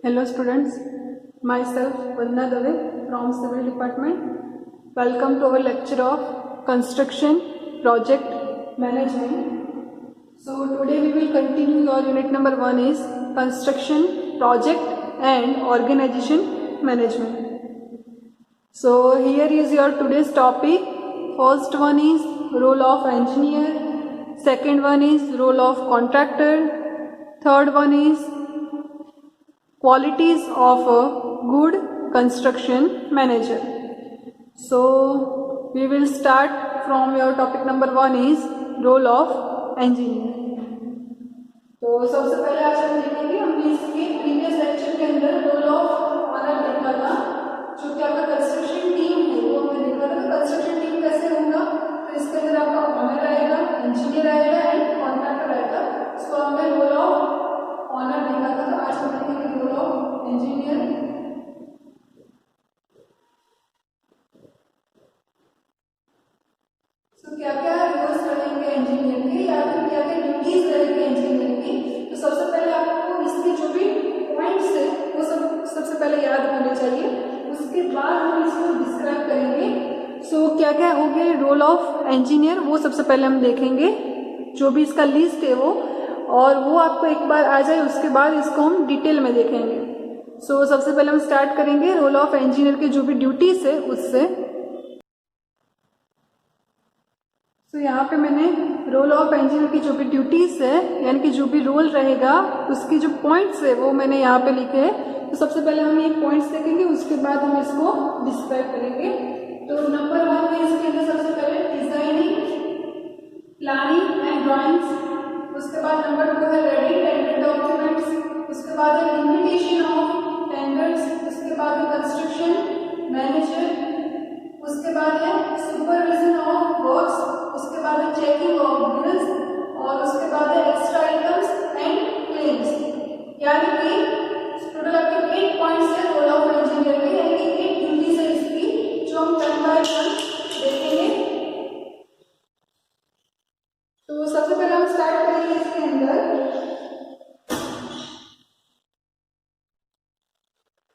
Hello students, myself Vandana Dave from Civil Department. Welcome to our lecture of Construction Project Management. So today we will continue your unit number 1 is Construction Project and Organization Management. So here is your today's topic. First one is role of engineer, second one is role of contractor, third one is qualities of a good construction manager. So we will start from your topic number 1 is role of engineer. तो सबसे पहले आज हम देखेंगे, हमने इसके previous lecture के अंदर रोल ऑफ ऑनर देखा था, जो कि आपका कंस्ट्रक्शन टीम है वो हमने देखा था। तो कंस्ट्रक्शन टीम कैसे होगा, तो इसके अंदर आपका ऑनर आएगा, इंजीनियर आएगा एंड कॉन्ट्रैक्टर आएगा। इसको हमने रोल ऑफ ऑनर देखा था। तो आज हम देखेंगे रोल ऑफ इंजीनियर। तो क्या क्या रोल्स रहेंगे इंजीनियर के, या फिर क्या क्या ड्यूटीज रहेंगे इंजीनियर की। तो सबसे पहले आपको इसके जो भी पॉइंट्स है वो सबसे पहले याद होने चाहिए, उसके बाद हम इसको डिस्क्राइब करेंगे। सो क्या क्या हो गए रोल ऑफ इंजीनियर, वो सबसे पहले हम देखेंगे, जो भी इसका लिस्ट है वो, और वो आपको एक बार आ जाए उसके बाद इसको हम डिटेल में देखेंगे। सो सबसे पहले हम स्टार्ट करेंगे रोल ऑफ इंजीनियर के जो भी ड्यूटीज है उससे। तो यहाँ पे मैंने रोल ऑफ इंजीनियर की जो भी ड्यूटीज है, यानी कि जो भी रोल रहेगा उसकी जो पॉइंट्स है वो मैंने यहाँ पे लिखे हैं। तो सबसे पहले हम ये पॉइंट्स देखेंगे, उसके बाद हम इसको डिस्क्राइब करेंगे। तो नंबर 1 में इसके अंदर सबसे पहले डिजाइनिंग, प्लानिंग एंड ड्राइंग्स। उसके बाद नंबर 2 है रेडी टेंडर डॉक्यूमेंट्स। उसके बाद है लिमिटेशन ऑफ टेंडर्स। उसके बाद है कंस्ट्रक्शन मैनेजर। उसके बाद है सुपरविजन ऑफ वर्क्स। उसके बाद है चेकिंग ऑफ बिल्स, और उसके बाद है एक्स्ट्रा आइटम्स एंड क्लेम्स। यानी कि टोटल आपके 8 पॉइंट्स है रोल ऑफ इंजीनियर के, यानी कि 8 ड्यूटीज है इसकी, जो हम 1 बाय 1 देखेंगे। तो सबसे पहले हम स्टार्ट करेंगे इसके अंदर।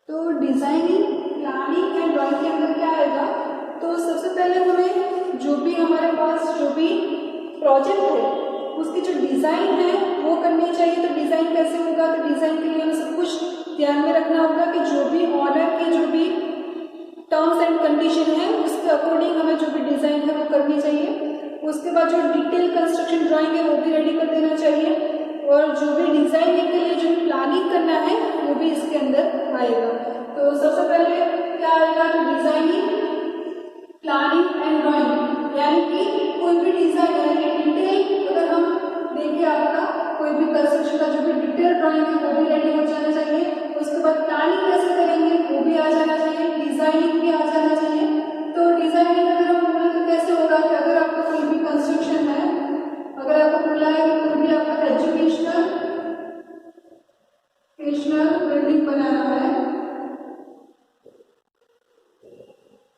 तो डिजाइनिंग, प्लानिंग एंड ड्राइंग के अंदर क्या आएगा, तो सबसे पहले हमें जो भी हमारे पास जो भी प्रोजेक्ट है उसकी जो डिज़ाइन है वो करनी चाहिए। तो डिज़ाइन कैसे होगा, तो डिज़ाइन के लिए हमें सब कुछ ध्यान में रखना होगा कि जो भी ऑनर की जो भी टर्म्स एंड कंडीशन है उसके अकॉर्डिंग हमें जो भी डिज़ाइन है वो करनी चाहिए। उसके बाद जो डिटेल कंस्ट्रक्शन ड्राइंग है वो भी रेडी कर देना चाहिए, और जो भी डिज़ाइनिंग के लिए जो प्लानिंग करना है वो भी इसके अंदर आएगा। तो सबसे पहले क्या आएगा, तो डिज़ाइनिंग, प्लानिंग एंड ड्राइंग, यानी कि कोई भी डिजाइन, यानी कि डिटेल अगर हम देखें, आपका कोई भी कंस्ट्रक्शन का जो भी डिटेल ड्राइंग है वो भी रेडी हो जाना चाहिए। उसके बाद प्लानिंग कैसे करेंगे वो भी आ जाना चाहिए, डिजाइनिंग भी आ जाना चाहिए। तो डिजाइनिंग अगर हम बोले तो कैसे होगा कि अगर आपका कोई भी कंस्ट्रक्शन है, अगर आपको बोला है कि कोई भी आपका एजुकेशनल बिल्डिंग बनाना है,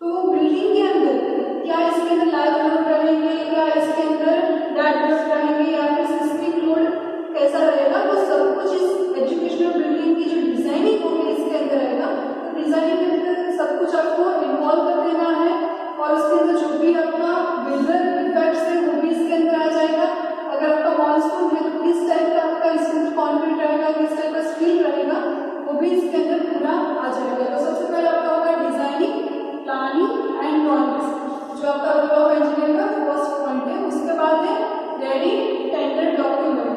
तो बिल्डिंग के अंदर क्या इसके अंदर लाइव लोड रहेंगे, या इसके अंदर डेड लोड रहेंगे, या फिर सिस्मिक लोड कैसा रहेगा, वो सब कुछ इस एजुकेशनल बिल्डिंग की जो डिजाइनिंग होगी इसके अंदर रहेगा। तो डिजाइनिंग के अंदर सब कुछ आपको इन्वॉल्व कर देना है, और उसके अंदर जो भी आपका विजुअल इफेक्ट्स है वो भी इसके अंदर आ जाएगा। अगर आपका मॉनसून है तो किस टाइप का आपका इसके अंदर कॉन्क्रीट रहेगा, किस टाइप का स्टील रहेगा, वो भी इसके अंदर पूरा आ जाएगा। तो सबसे पहले आपका होगा डिजाइनिंग, प्लानिंग एंड ड्राइंग्स, जो आपका रोल ऑफ इंजीनियर का फर्स्ट पॉइंट है। उसके बाद है रेडी टेंडर डॉक्यूमेंट।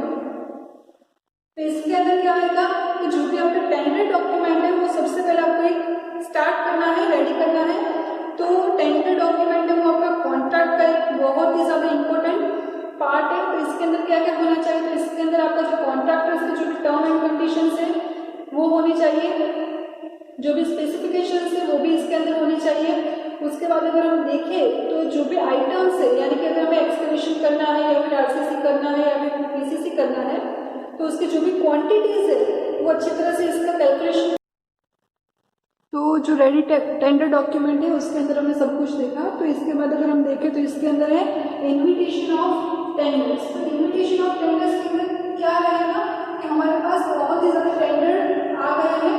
तो इसके अंदर क्या आएगा, कि जो भी आपका टेंडर डॉक्यूमेंट है वो सबसे पहले आपको एक स्टार्ट करना है, रेडी करना है। तो टेंडर डॉक्यूमेंट है वो आपका कॉन्ट्रैक्ट का एक बहुत ही ज़्यादा इंपॉर्टेंट पार्ट है। तो इसके अंदर क्या क्या होना चाहिए, तो इसके अंदर आपका जो कॉन्ट्रैक्ट है उसके जो भी टर्म एंड कंडीशंस है वो होनी चाहिए, जो भी स्पेसिफिकेशंस है वो भी इसके अंदर होनी चाहिए। उसके बाद अगर हम देखें तो जो भी आइटम्स है, यानी कि अगर हमें एक्सकवेशन करना है, या फिर आरसीसी करना है, या फिर पीसीसी करना है, तो उसकी जो भी क्वांटिटीज है वो अच्छी तरह से इसका कैलकुलेशन। तो जो रेडी टेंडर डॉक्यूमेंट है उसके अंदर हमने सब कुछ देखा। तो इसके बाद अगर हम देखें तो इसके अंदर है इन्विटेशन ऑफ टेंडर्स। तो इन्विटेशन ऑफ टेंडर्स के अंदर क्या रहेगा, कि हमारे पास बहुत ही ज़्यादा टेंडर आ गए हैं,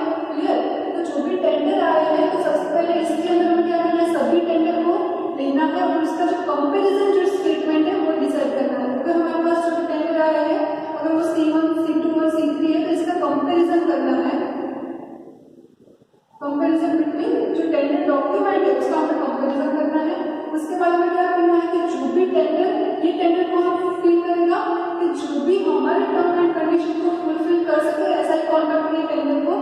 कॉन्ट्रैक्टर ये टेंडर को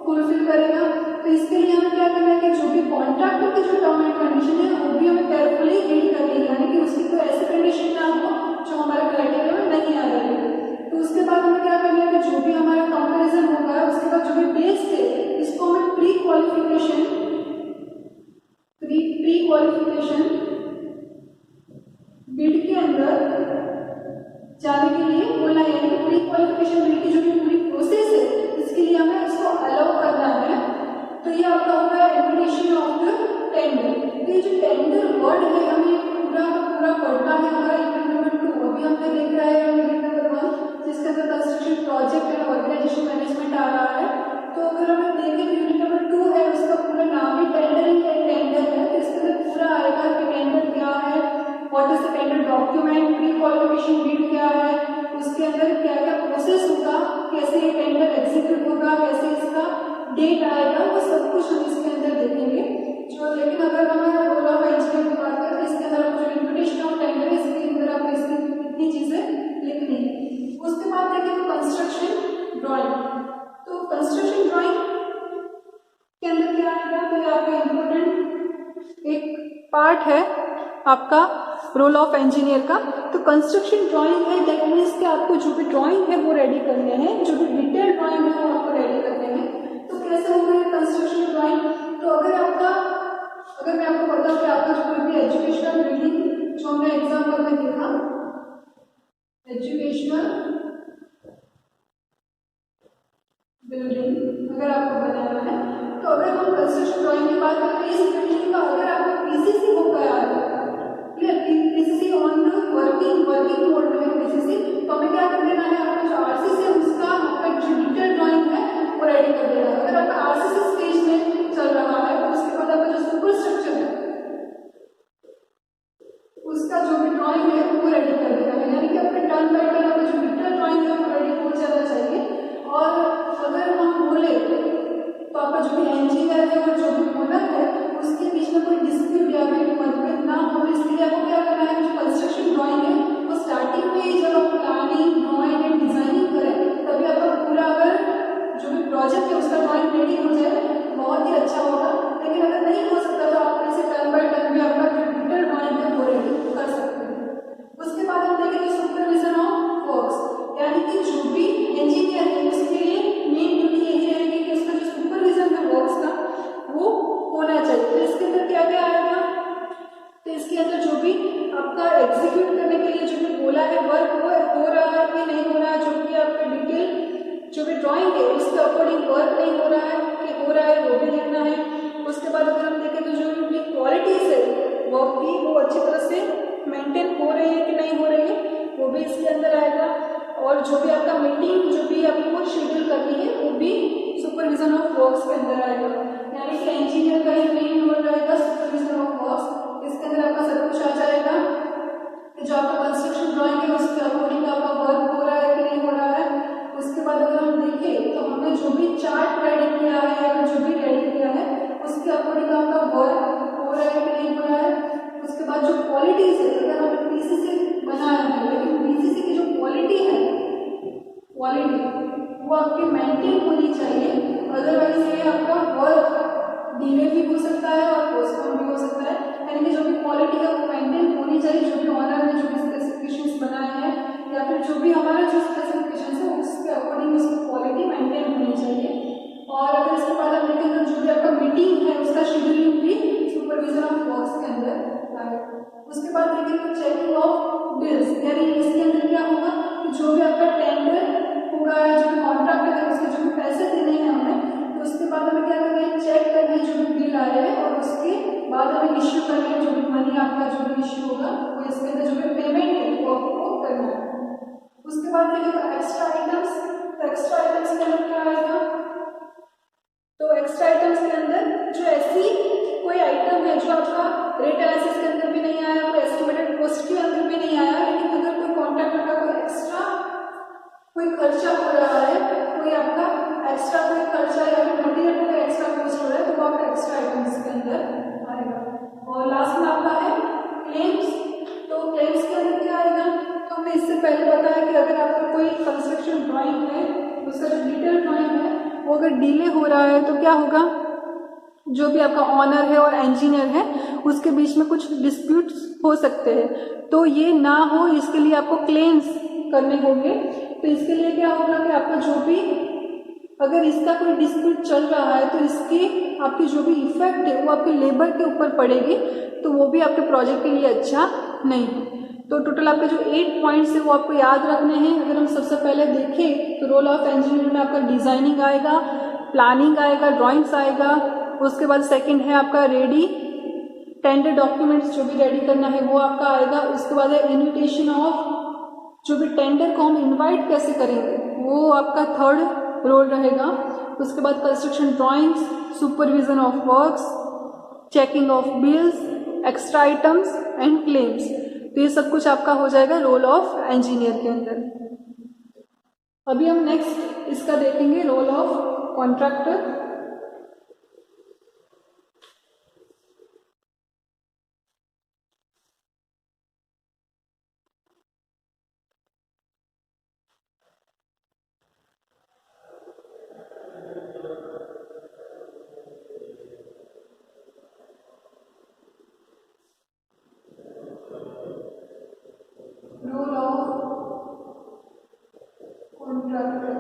फुलफिल करेगा। तो इसके लिए हमें क्या करना है कि जो भी कॉन्ट्रैक्टर की जो टर्म एंड कंडीशन है वो भी हमें केयरफुली रीड करनी है, यानी कि उसकी कोई ऐसी कंडीशन ना हो जो हमारे क्राइटेरिया में नहीं आ रही है। तो उसके बाद हमें क्या करना है कि जो भी हमारा कंपैरिजन होगा उसके बाद जो भी बेस्ड है इसको हमें प्री क्वालिफिकेशन बिड के अंदर जाने के लिए बोला है, यानी कि प्री क्वालिफिकेशन बिड की जो भी पूरी प्रोसेस है इसके लिए हमें इसको अलाउ करना है। तो ये आपका होगा इन्विटेशन ऑफ द टेंडर। तो ये जो टेंडर वर्ड है हमें पूरा पढ़ना है हमारा यूनिट नंबर 2। अभी हमने देख रहा है यूनिट नंबर 1 जिसके अंदर construction project and organisation management आ रहा है। तो अगर हम देखें तो यूनिट नंबर 2 है, उसका पूरा नाम ही टेंडरिंग एंड टेंडर है। तो इसके अंदर पूरा आएगा कि टेंडर क्या है, what is the tender document, pre qualification bid क्या है, उसके अंदर क्या क्या प्रोसेस होगा, कैसे ये टेंडर एग्जीक्यूट होगा, कैसे इसका डेट आएगा, वो सब कुछ हम इसके अंदर देखेंगे। जो लेकिन अगर हमारा रोल ऑफ इंजीनियर की बात करें तो इसके अंदर आपको जो इन्विटेशन ऑफ टेंडर है इसके अंदर आपको इसकी इतनी चीजें लिखनी है। उसके बाद देखें तो कंस्ट्रक्शन ड्राइंग। तो कंस्ट्रक्शन ड्राइंग के अंदर क्या आएगा, तो ये आपका इम्पोर्टेंट एक पार्ट है आपका रोल ऑफ इंजीनियर का। तो कंस्ट्रक्शन ड्राइंग है, दैट मीन्स कि आपको जो भी ड्राइंग है वो रेडी करने हैं, जो भी डिटेल ड्राइंग है वो आपको रेडी करने हैं। तो कैसे होगा कंस्ट्रक्शन ड्राइंग, तो अगर मैं आपको बताऊं कि आपका जो कोई भी एजुकेशनल बिल्डिंग जो हमने एग्जाम्पल में देखा एजुकेशनल बिल्डिंग अगर आपको बनाना है, तो अगर हम कंस्ट्रक्शन ड्राइंग की बात करें इस बिल्डिंग का अगर आपको पीसीसी हो गया है, पीसीसी ऑन वर्किंग मोड में पीसीसी, तो हमें क्या कर देना है, आपका जो आरसीसी है उसका आपका जो डिटेल ड्राइंग है वो रेडी कर देना है। अगर आपका आरसीसी स्टेज में चल रहा है तो उसके बाद आपका जो सुपर स्ट्रक्चर है उसका जो भी ड्राइंग है वो रेडी कर देना है, यानी कि अपने टर्न बाय टर्न आपका जो डिटेल ड्राइंग है वो रेडी हो जाना चाहिए। और अगर हम बोले तो आपका जो भी इंजीनियर है और जो भी ओनर है उसके बीच में कोई डिस्प्यूट या फिर मतभेद ना हो, इसलिए आपको क्या करना है, जो कंस्ट्रक्शन ड्राइंग है वो स्टार्टिंग में ही जब आप प्लानिंग ड्राइंग एंड डिजाइनिंग करें तभी आपका पूरा अगर जो भी प्रोजेक्ट है उसका ड्राइंग रेडी हो जाए बहुत ही अच्छा होगा। लेकिन अगर नहीं हो सकता तो आप ऐसे टर्न बाय टर्न भी आपका जो डिटेल ड्राइंग है वो रेडी कर सकते हैं। उसके बाद हम देखेंगे सुपरविजन ऑफ वर्क्स, यानी कि जो भी इंजीनियर है उसके लिए मेन ड्यूटी यही रहेगी कि उसका जो सुपरविजन है वर्क्स का वो होना चाहिए। तो इसके अंदर क्या क्या आएगा, तो इसके अंदर जो भी आपका एग्जीक्यूट करने के लिए जो भी बोला है वर्क वो हो रहा है कि नहीं हो रहा है, जो भी आपका डिटेल जो भी ड्राइंग है उसके अकॉर्डिंग वर्क नहीं हो रहा है कि हो रहा है वो भी लिखना है। उसके बाद अगर हम देखें तो जो भी क्वालिटीज है वर्क की वो अच्छी तरह से मेंटेन हो रही है कि नहीं हो रही है वो भी इसके अंदर आएगा। और जो भी आपका मीटिंग जो भी आपको शेड्यूल करनी है वो भी सुपरविजन ऑफ वर्क्स के अंदर आएगा, यानी कि इंजीनियर का ही मेन रोल रहेगा सुपरविजन ऑफ वर्क्स। इसके अंदर आपका सब कुछ आ जाएगा कि जो आपका कंस्ट्रक्शन ड्राइंग है उसके अकॉर्डिंग आपका वर्क हो रहा है कि नहीं हो रहा है। उसके बाद अगर हम देखें तो हमने जो भी चार्ट रेडी किया है या फिर जो भी रेडी किया है उसके अकॉर्डिंग आपका वर्क हो रहा है कि नहीं हो रहा है। उसके बाद जो क्वालिटीज है, अगर हमने पीसीसी बनाया है लेकिन पीसीसी की जो क्वालिटी है वो आपकी मेंटेन होनी चाहिए, अदरवाइज ये आपका वर्क डिले भी हो सकता है और पोस्टपोन भी हो सकता है। यानी कि जो भी क्वालिटी है वो मेंटेन होनी चाहिए, जो भी ऑनर ने जो भी स्पेसिफिकेशंस बनाए हैं या फिर जो भी हमारा जो स्पेसिफिकेशंस है उसके अकॉर्डिंग उसकी क्वालिटी मेंटेन होनी चाहिए। और अगर इसके बाद हम देखें तो जो भी आपका मीटिंग है उसका शेड्यूलिंग भी सुपरविजन ऑफ वर्क्स के अंदर आएगा। उसके बाद देखें तो चेकिंग ऑफ बिल्स, यानी इसके अंदर क्या होगा कि जो भी आपका टेंडर होगा जो भी कॉन्ट्रैक्ट है उसके जो भी पैसे देने हैं हमें, तो उसके बाद हमें क्या करना है, चेक करना है जो भी बिल आ रहे हैं और उसके बाद हमें इश्यू करना है जो भी मनी आपका जो भी इश्यू होगा वो इसके अंदर जो भी पेमेंट है वो आपको करना है। उसके बाद देखिए एक्स्ट्रा आइटम्स, तो एक्स्ट्रा आइटम्स के अंदर क्या आएगा, तो एक्स्ट्रा आइटम्स के अंदर जो ऐसी कोई आइटम है जो आपका रेट एनालिसिस के अंदर भी नहीं आया, कोई एस्टिमेटेड कॉस्ट के अंदर भी नहीं आया, लेकिन अगर कोई कॉन्ट्रैक्टर का कोई एक्स्ट्रा कोई खर्चा हो रहा है, कोई आपका एक्स्ट्रा कोई खर्चा या फिर मटीरियल का एक्स्ट्रा कॉस्ट हो रहा है तो वो आपका एक्स्ट्रा आइटम्स के अंदर आएगा। और लास्ट में आपका है क्लेम्स, तो क्लेम्स के अंदर क्या आएगा, तो हमने इससे पहले बताया कि अगर आपका कोई कंस्ट्रक्शन ड्राइंग है उसका जो डिटेल ड्राइंग है वो अगर डिले हो रहा है तो क्या होगा, जो भी आपका ऑनर है और इंजीनियर है उसके बीच में कुछ डिस्प्यूट्स हो सकते हैं, तो ये ना हो इसके लिए आपको क्लेम्स करने होंगे। तो इसके लिए क्या होगा कि आपका जो भी अगर इसका कोई डिस्प्यूट चल रहा है तो इसकी आपकी जो भी इफेक्ट है वो आपके लेबर के ऊपर पड़ेगी, तो वो भी आपके प्रोजेक्ट के लिए अच्छा नहीं है। तो टोटल आपके जो 8 पॉइंट्स है वो आपको याद रखने हैं। अगर हम सबसे पहले देखें तो रोल ऑफ इंजीनियर में आपका डिजाइनिंग आएगा, प्लानिंग आएगा, ड्राइंग्स आएगा, उसके बाद सेकंड है आपका रेडी टेंडर डॉक्यूमेंट्स जो भी रेडी करना है वो आपका आएगा। उसके बाद है इन्विटेशन ऑफ, जो भी टेंडर को हम इनवाइट कैसे करेंगे वो आपका थर्ड रोल रहेगा। उसके बाद construction drawings, supervision of works, checking of bills, extra items and claims, तो ये सब कुछ आपका हो जाएगा रोल ऑफ इंजीनियर के अंदर। अभी हम नेक्स्ट इसका देखेंगे role of contractor. Role of contractor,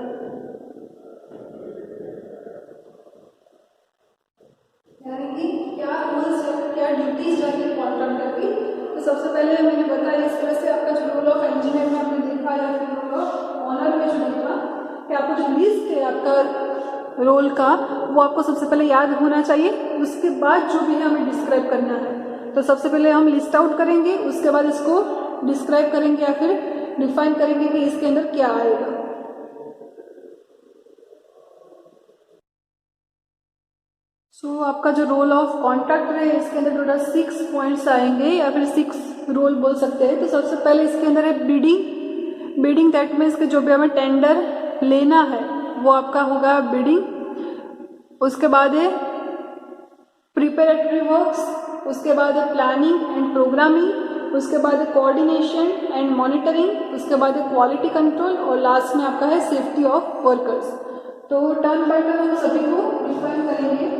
यानी कि क्या रूल्स है, क्या ड्यूटीज रहेंगे कॉन्ट्रैक्टर की। तो सबसे पहले मैंने बताया इस तरह से आपका जो रोल ऑफ इंजीनियर में आपने देखा या फिर रोल ऑफ ऑनर में जो देखा कि आपको जो लिस्ट है आपका रोल का वो आपको सबसे पहले याद होना चाहिए। उसके बाद जो भी है हमें डिस्क्राइब करना है, तो सबसे पहले हम लिस्ट आउट करेंगे, उसके बाद इसको डिस्क्राइब करेंगे या फिर डिफाइन करेंगे कि इसके अंदर क्या आएगा। आपका जो रोल ऑफ कॉन्ट्रैक्टर है इसके अंदर टोटल 6 पॉइंट्स आएंगे या फिर 6 रोल बोल सकते हैं। तो सबसे पहले इसके अंदर है बिडिंग। बिडिंग दैट मीन्स कि जो भी हमें टेंडर लेना है वो आपका होगा बिडिंग। उसके बाद है प्रिपरेटरी वर्क्स, उसके बाद है प्लानिंग एंड प्रोग्रामिंग, उसके बाद है कोऑर्डिनेशन एंड मॉनिटरिंग, उसके बाद है क्वालिटी कंट्रोल और लास्ट में आपका है सेफ्टी ऑफ वर्कर्स। तो टर्न बाय टर्न हम सभी को डिफाइन करेंगे।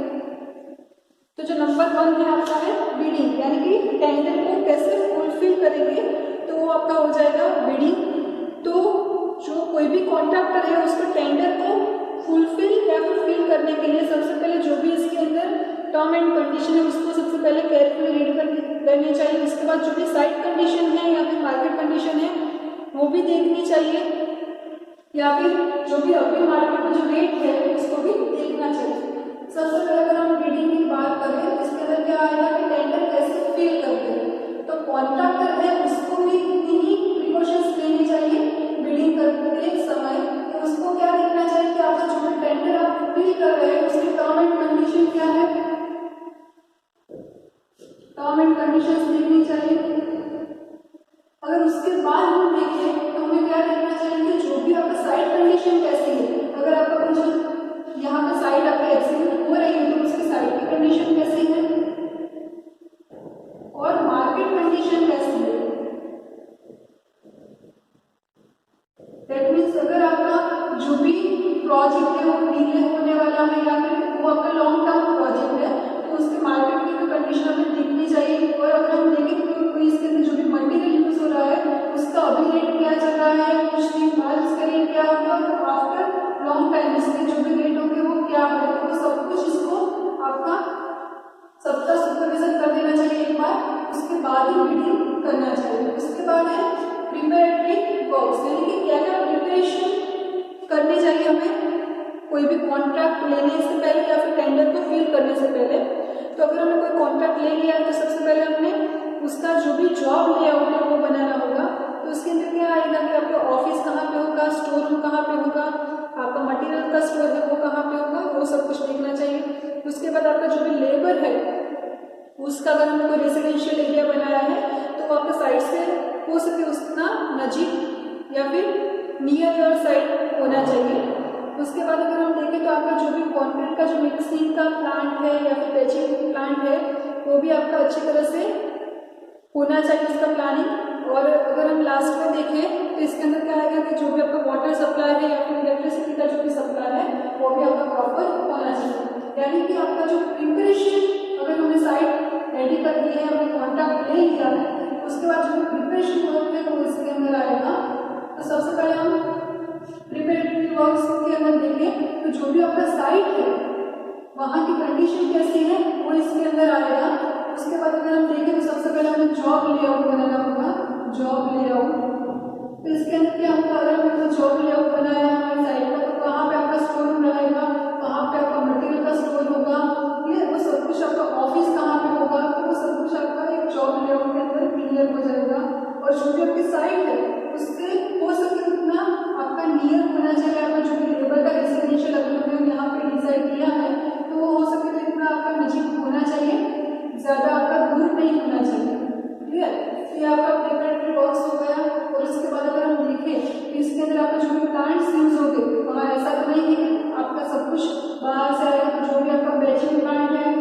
तो जो नंबर 1 है आपका है बिडिंग, यानी कि टेंडर को कैसे फुलफिल करेंगे, तो वो आपका हो जाएगा बिडिंग। तो जो कोई भी कॉन्ट्रैक्टर है उसको टेंडर को फुलफिल या फिल करने के लिए सबसे पहले जो भी इसके अंदर टर्म एंड कंडीशन है उसको सबसे पहले केयरफुली रीड कर लेनी चाहिए। उसके बाद जो भी साइट कंडीशन है या फिर मार्केट कंडीशन है वो भी देखनी चाहिए, या फिर जो भी अभी मार्केट में जो रेट है उसको भी देखना चाहिए। सबसे पहले अगर हम बिडिंग की बात करें तो इसके अंदर क्या आएगा कि टेंडर कैसे फिल करते हैं। तो कॉन्ट्रैक्टर है उसको भी इतनी ही प्रिकॉशंस लेनी चाहिए बिडिंग करते समय। तो उसको क्या देखना चाहिए कि आपका जो भी टेंडर आप फिल कर रहे हैं उसकी टर्म एंड कंडीशन क्या है, टर्म एंड कंडीशंस देखनी चाहिए। अगर उसके बाद हम देखें तो हमें क्या देखना चाहिए कि जो भी आपका साइट कंडीशन कैसी है। अगर आपका कुछ यहाँ पे साइट आपका एग्जीक्यूट हो रही है तो उसकी साइट की कंडीशन कैसी है और मार्केट कंडीशन कैसी है। दैट मीन्स अगर आपका जो भी प्रोजेक्ट है वो डिले होने वाला है या फिर वो आपका लॉन्ग टर्म प्रोजेक्ट है तो उसके मार्केट की भी कंडीशन हमें देखनी चाहिए। और अगर हम देखें तो इसके अंदर जो भी मटेरियल यूज हो रहा है उसका अभी रेट क्या चल रहा है, कुछ दिन बाद उसका रेट क्या होगा और आफ्टर लॉन्ग टाइम इसके जो भी रेट होंगे वो क्या है, तो सब कुछ इसको आपका सबका सुपरविजन कर देना चाहिए एक बार, उसके बाद ही बिडिंग करना चाहिए। उसके बाद है प्रिपरेटरी वर्क्स, यानी कि क्या क्या प्रिपरेशन करनी चाहिए हमें कोई भी कॉन्ट्रैक्ट लेने से पहले या फिर टेंडर को फिल करने से पहले। तो अगर हमने कोई कॉन्ट्रैक्ट ले लिया तो सबसे पहले हमने उसका जो भी जॉब लेआउट है वो बनाना होगा। तो उसके अंदर क्या आएगा कि आपका ऑफिस कहाँ पे होगा, स्टोर रूम कहाँ पे होगा, आपका मटेरियल का स्टोर है वो कहाँ पे होगा, वो सब कुछ देखना चाहिए। उसके बाद आपका जो भी लेबर है उसका अगर हमने कोई रेसिडेंशियल एरिया बनाया है तो वो आपका साइड से हो सके उतना नजीक या फिर नियर योर साइड होना चाहिए। उसके बाद अगर हम देखें तो आपका जो भी कॉन्क्रीट का जो मिक्सिंग का प्लांट है या फिर पैचिंग प्लांट है वो भी आपका अच्छी तरह से होना चाहिए उसका प्लानिंग। और अगर हम लास्ट में देखें तो इसके अंदर क्या आएगा कि जो भी आपका वाटर सप्लाई है या फिर इलेक्ट्रिसिटी का जो भी सप्लाई है वो भी आपका प्रॉपर होना चाहिए। यानी कि आपका जो प्रिपरेशन, अगर हमने साइट रेडी कर दी है, हमने कॉन्ट्रैक्ट ले लिया है, उसके बाद जो भी प्रिपरेशन वर्क है वो इसके अंदर आएगा। तो सबसे पहले हम प्रिपरेटरी वर्क्स के अंदर देखें तो जो भी आपका साइट है वहाँ की कंडीशन कैसी है वो इसके अंदर आएगा। उसके बाद अगर हम देखें तो सबसे पहले हमें जॉब लेआउट बनाना होगा, जॉब लेआउट। तो इसके अंदर क्या होगा, अगर हमने जॉब लेआउट बनाया हमारे साइट का तो कहाँ पे आपका स्टोर रूम रहेगा, कहाँ पे आपका मटेरियल का स्टोर होगा, ये वो सब कुछ आपका ऑफिस कहाँ पे होगा, तो वो सब कुछ आपका एक जॉब लेआउट के अंदर क्लियर हो जाएगा। और जो भी आपकी साइट है उससे हो सके उतना आपका नियर होना चाहिए। आपका जो भी लेबर का रेजिडेंशियल अगर हमने यहाँ पे डिसाइड किया है तो वो हो सके तो इतना आपका नजीक होना चाहिए, ज़्यादा आपका दूर नहीं होना चाहिए। क्लियर, ये आपका प्रिपरेटरी वर्क्स हो गया। और उसके बाद अगर हम देखें तो इसके अंदर आपका जो भी प्लांट्स यूज हो गए, वहाँ ऐसा तो नहीं है कि आपका सब कुछ बाहर से आएगा। तो जो भी आपका बैचिंग प्लांट है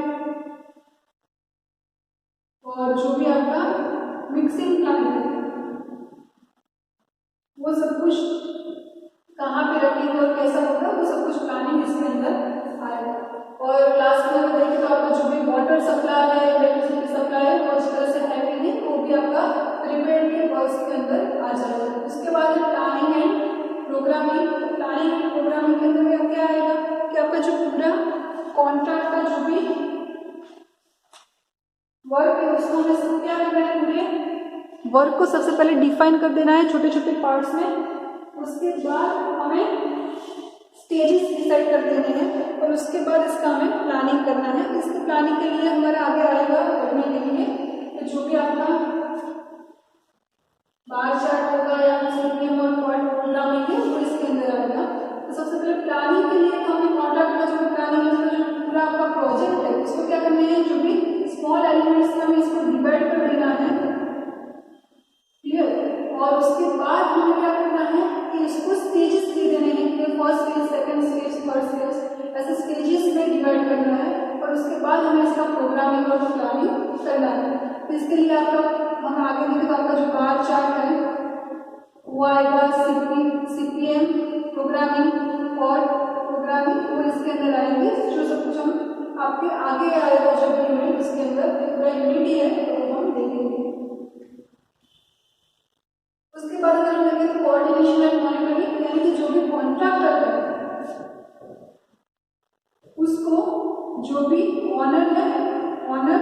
और जो भी आपका मिक्सिंग प्लांट है वो सब कुछ कहाँ पे रखेंगे और कैसा होगा वो सब कुछ प्लानिंग इसके अंदर आएगा। और लास्ट में अगर देखें तो आपका जो भी वाटर सप्लाई है, इलेक्ट्रिसिटी सप्लाई है, वो इस तरह से है कि नहीं, वो भी आपका प्रिपरेटरी वर्क्स के अंदर आ जाएगा। उसके बाद planning and programming. Planning and programming के अंदर क्या आएगा कि आपका जो पूरा कॉन्ट्रैक्ट का जो भी वर्क है उसको हमें सब क्या करना है, पूरे वर्क को सबसे पहले डिफाइन कर देना है छोटे छोटे पार्ट्स में। उसके बाद हमें स्टेजेस डिसाइड कर देने हैं और उसके बाद इसका हमें प्लानिंग करना है। इसकी प्लानिंग के लिए हमारे आगे आएगा करने के लिए तो जो भी आपका बार चार्ट होगा या सीपीएम और क्वाड प्रोग्रामिंग है वो इसके अंदर आएगा। तो सबसे पहले प्लानिंग के लिए तो हमें कॉन्ट्रैक्ट का जो भी प्लानिंग है उसका जो पूरा आपका प्रोजेक्ट है उसको क्या करना है, जो भी स्मॉल एलिमेंट्स में हमें इसको डिवाइड कर देना है। क्लियर, और उसके बाद हमें क्या करना है कि इसको स्टेजेस दे देने हैं कि first stage, second stage, third stage, ऐसे स्टेजेस में डिवाइड करना है। और उसके बाद हमें इसका प्रोग्रामिंग और प्लानिंग करना है। तो इसके लिए आपका हम आगे देखें तो आपका जो बार चार्ट है वो आएगा सीपीएम प्रोग्रामिंग और प्रोग्रामिंग वो इसके अंदर आएंगे। जो सब कुछ हम आपके आगे आएगा जब यूनिट उसके अंदर पूरा यूनिट ही है तो हम देखेंगे। उसके बाद अगर हम देखें तो कोऑर्डिनेशन एंड मॉनिटरिंग, यानी कि जो भी कॉन्ट्रैक्टर है उसको जो भी ऑनर है, ऑनर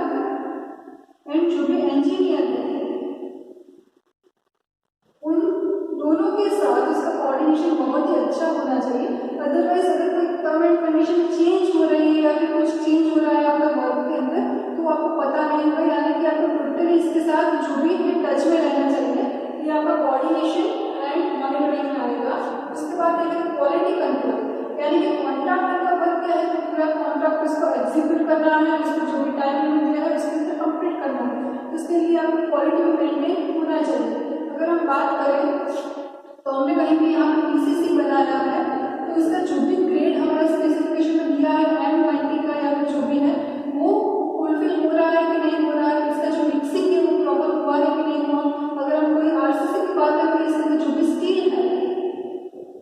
एंड जो भी इंजीनियर है उन दोनों के साथ उसका कोऑर्डिनेशन बहुत ही अच्छा होना चाहिए। अदरवाइज अगर कोई टर्म एंड कंडीशन चेंज हो रही है या फिर कुछ चेंज हो रहा है आपका वर्क के अंदर तो आपको पता नहीं होगा, यानी कि आपको टोटली इसके साथ जो भी है टच में रहना चाहिए। ये आपका कोऑर्डिनेशन एंड मॉनिटरिंग में आएगा। उसके बाद देखिए क्वालिटी कंट्रोल, यानी कि कॉन्ट्रैक्टर का वर्क क्या है, पूरा कॉन्ट्रैक्ट उसको एग्जीक्यूट करना है, उसको जो भी टाइम लिमिट दिया है उसके अंदर कंप्लीट करना है। उसके लिए आपको क्वालिटी में मेंटेन होना चाहिए। अगर हम बात करें तो हमने कहीं भी यहाँ पर पीसीसी बनाया है तो इसका जो भी ग्रेड हमारा स्पेसिफिकेशन में दिया है M20 का या फिर जो भी है वो फुलफिल हो रहा है कि नहीं हो रहा है, इसका जो मिक्सिंग है वो प्रॉपर हुआ है कि नहीं हुआ। अगर हम कोई आरसीसी की बात करें तो इसके अंदर जो भी स्टील है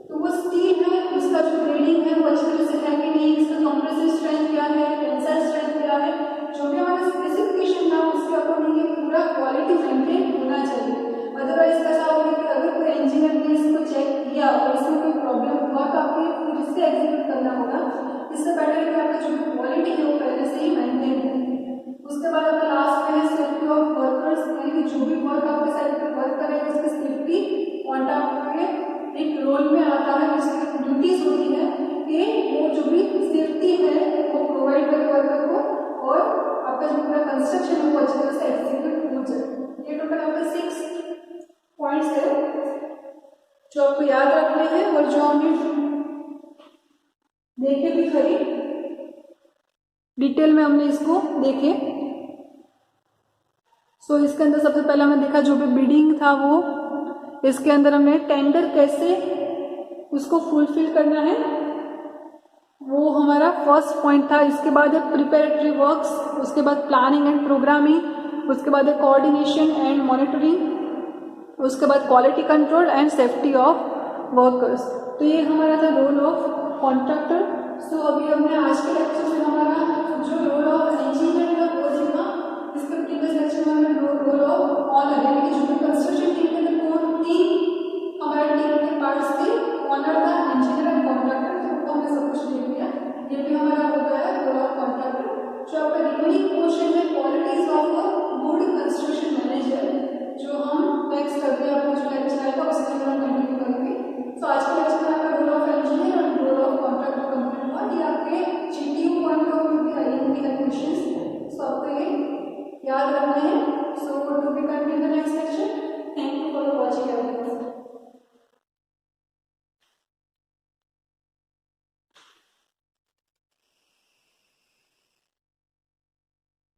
तो वो स्टील है उसका जो ग्रेडिंग है वो अच्छी तरह से है कि नहीं, इसका कंप्रेसिव स्ट्रेंथ क्या है, टेंसाइल स्ट्रेंथ क्या है, जो भी हमारा स्पेसिफिकेशन था उसके अकॉर्डिंग ये पूरा क्वालिटी मेंटेन होना चाहिए। अदरवाइज कैसा होगा कि अगर कोई इंजीनियर ने इसको चेक किया और इसमें कोई प्रॉब्लम हुआ तो आपको फिर इससे एग्जीक्यूट करना होगा। इससे पहले कि आपका जो भी क्वालिटी है वो पहले से ही मेंटेन हो। उसके बाद आपका लास्ट में है सेफ्टी ऑफ वर्कर्स, यानी कि जो भी वर्क आपके साइड पर वर्क करेगा उसकी सेफ्टी कॉन्ट्रैक्ट के एक रोल में आता है, उसकी ड्यूटीज होती है कि वो जो भी सेफ्टी है वो प्रोवाइड करे वर्कर को और आपका जो पूरा कंस्ट्रक्शन है वो अच्छी तरह से एग्जीक्यूट हो जाए। ये टोटल आपका 6 पॉइंट्स है जो आपको याद रखने हैं और जो हमने देखे भी खरी डिटेल में हमने इसको देखे। सो इसके अंदर सबसे पहले हमने देखा जो भी बिडिंग था वो, इसके अंदर हमने टेंडर कैसे उसको फुलफिल करना है वो हमारा फर्स्ट पॉइंट था। इसके बाद है प्रिपरेटरी वर्क्स, उसके बाद प्लानिंग एंड प्रोग्रामिंग, उसके बाद है कोऑर्डिनेशन एंड मॉनिटरिंग, उसके बाद quality control and safety of workers. तो ये हमारा था रोल ऑफ कॉन्ट्रैक्टर। सो अभी हमने आज के लेक्चर में हमारा जो रोल ऑफ इंजीनियर का वो देखा। इसके प्रीवियस लेक्चर में हमने रोल ऑफ ऑनर यानी कि जो कंस्ट्रक्शन टीम के अंदर कौन तीन हमारे टीम के पार्ट्स